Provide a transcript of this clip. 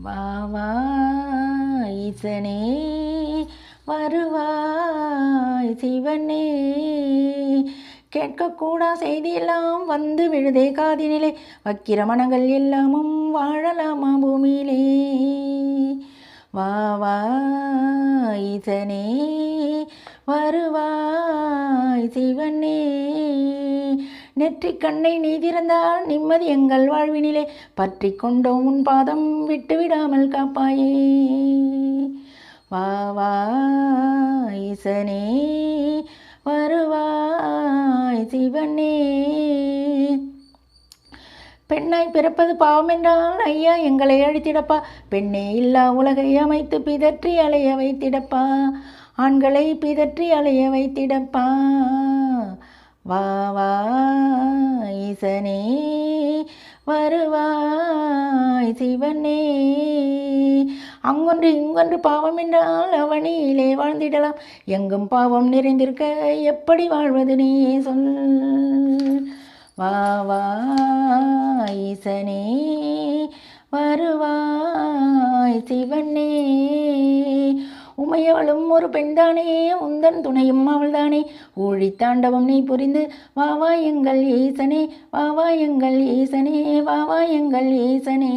வா வா ஈசனே வருவாய் சிவனே, கேட்கக்கூடா செய்தியெல்லாம் வந்து விழுதே காதினிலே, வக்கிர மனங்கள் எல்லாமும் வாழலாமா பூமியிலே. வா வா ஈசனே வருவாய் சிவனே, நெற்றிக் கண்ணை நீ திறந்தால் நிம்மதி எங்கள் வாழ்வினிலே, பற்றி கொண்டோம் உன் பாதம் விட்டு விடாமல் காப்பாயே. வா வா ஈசனே வருவாய் சிவனே, பெண்ணாய் பிறப்பது பாவம் என்றால் ஐயா எங்களை அழித்திடப்பா, பெண்ணே இல்லா உலகை அமைத்து பிதற்றி அலைய வைத்திடப்பா, ஆண்களை பிதற்றி அலைய வைத்திடப்பா. வா வா ஈசனே வருவாய் சிவனே, அங்கொன்று இங்கொன்று பாவம் என்றால் அவனியிலே வாழ்ந்திடலாம், எங்கும் பாவம் நிறைந்திருக்க எப்படி வாழ்வது நீயே சொல். வா வா ஈசனே வருவாய் சிவனே, உமையவளும் ஒரு பெண்தானே, உந்தன் துணையும் அவள்தானே, ஊழி தாண்டவம் நீ புரிந்து வா வா எங்கள் ஈசனே, வா வா எங்கள் ஈசனே, வா வா எங்கள் ஈசனே.